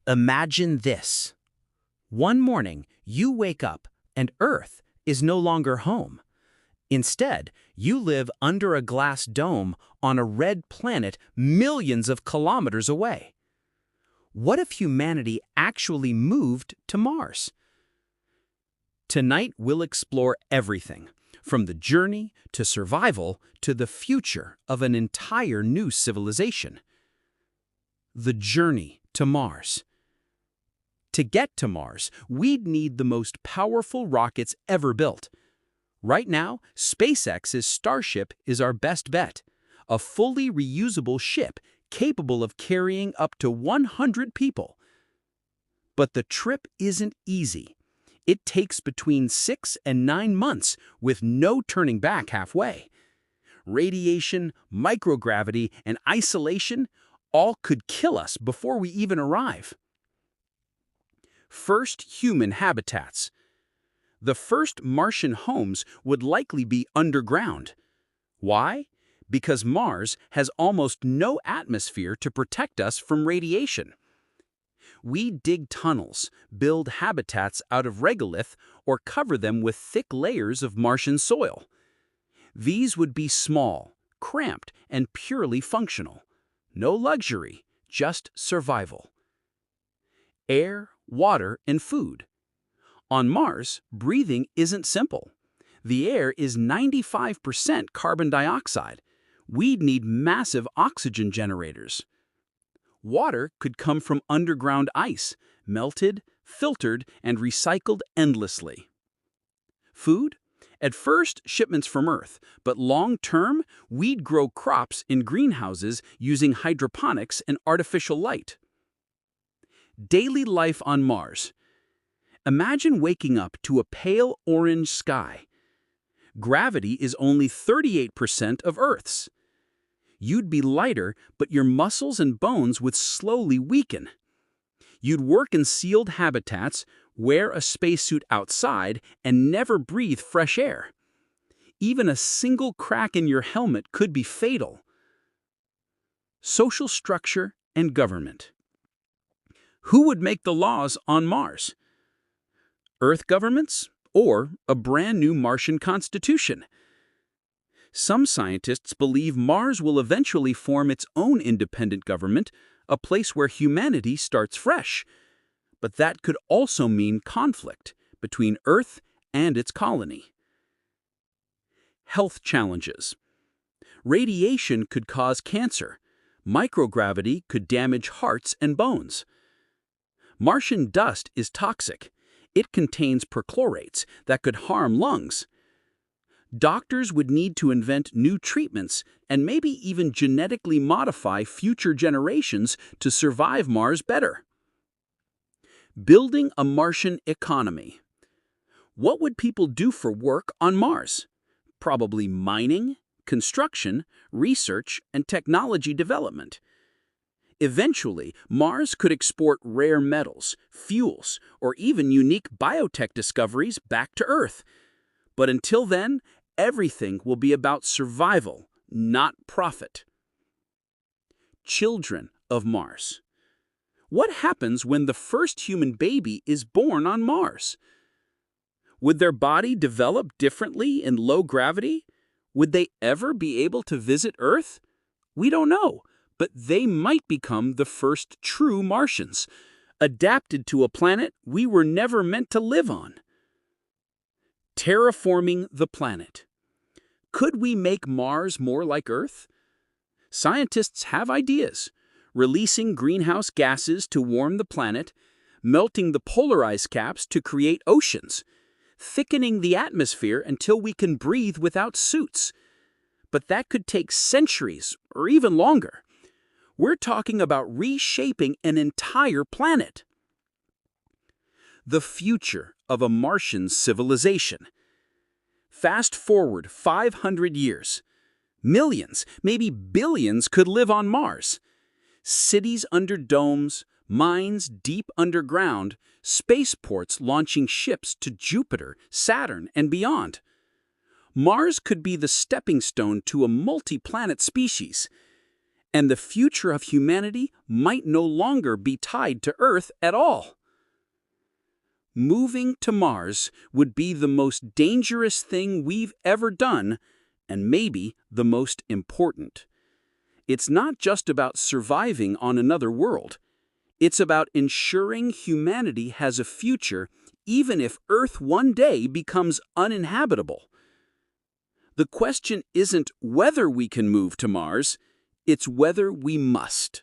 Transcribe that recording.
Imagine this. One morning, you wake up and Earth is no longer home. Instead, you live under a glass dome on a red planet millions of kilometers away. What if humanity actually moved to Mars? Tonight, we'll explore everything, from the journey to survival to the future of an entire new civilization. The journey to Mars. To get to Mars, we'd need the most powerful rockets ever built. Right now, SpaceX's Starship is our best bet, a fully reusable ship capable of carrying up to 100 people. But the trip isn't easy. It takes between 6 and 9 months with no turning back halfway. Radiation, microgravity, and isolation all could kill us before we even arrive. First human habitats. The first Martian homes would likely be underground. Why? Because Mars has almost no atmosphere to protect us from radiation. We dig tunnels, build habitats out of regolith, or cover them with thick layers of Martian soil. These would be small, cramped, and purely functional. No luxury, just survival. Air, water, and food. On Mars, breathing isn't simple. The air is 95% carbon dioxide. We'd need massive oxygen generators. Water could come from underground ice, melted, filtered, and recycled endlessly. Food? At first, shipments from Earth, but long-term, we'd grow crops in greenhouses using hydroponics and artificial light. Daily life on Mars. Imagine waking up to a pale orange sky. Gravity is only 38% of Earth's. You'd be lighter, but your muscles and bones would slowly weaken. You'd work in sealed habitats, wear a spacesuit outside, and never breathe fresh air. Even a single crack in your helmet could be fatal. Social structure and government. Who would make the laws on Mars? Earth governments or a brand new Martian constitution? Some scientists believe Mars will eventually form its own independent government, a place where humanity starts fresh. But that could also mean conflict between Earth and its colony. Health challenges. Radiation could cause cancer. Microgravity could damage hearts and bones. Martian dust is toxic. It contains perchlorates that could harm lungs. Doctors would need to invent new treatments and maybe even genetically modify future generations to survive Mars better. Building a Martian economy. What would people do for work on Mars? Probably mining, construction, research, and technology development. Eventually, Mars could export rare metals, fuels, or even unique biotech discoveries back to Earth. But until then, everything will be about survival, not profit. Children of Mars. What happens when the first human baby is born on Mars? Would their body develop differently in low gravity? Would they ever be able to visit Earth? We don't know. But they might become the first true Martians, adapted to a planet we were never meant to live on. Terraforming the planet. Could we make Mars more like Earth? Scientists have ideas, releasing greenhouse gases to warm the planet, melting the polar ice caps to create oceans, thickening the atmosphere until we can breathe without suits. But that could take centuries or even longer. We're talking about reshaping an entire planet. The future of a Martian civilization. Fast forward 500 years. Millions, maybe billions could live on Mars. Cities under domes, mines deep underground, spaceports launching ships to Jupiter, Saturn, and beyond. Mars could be the stepping stone to a multi-planet species. And the future of humanity might no longer be tied to Earth at all. Moving to Mars would be the most dangerous thing we've ever done, and maybe the most important. It's not just about surviving on another world. It's about ensuring humanity has a future even if Earth one day becomes uninhabitable. The question isn't whether we can move to Mars, it's whether we must.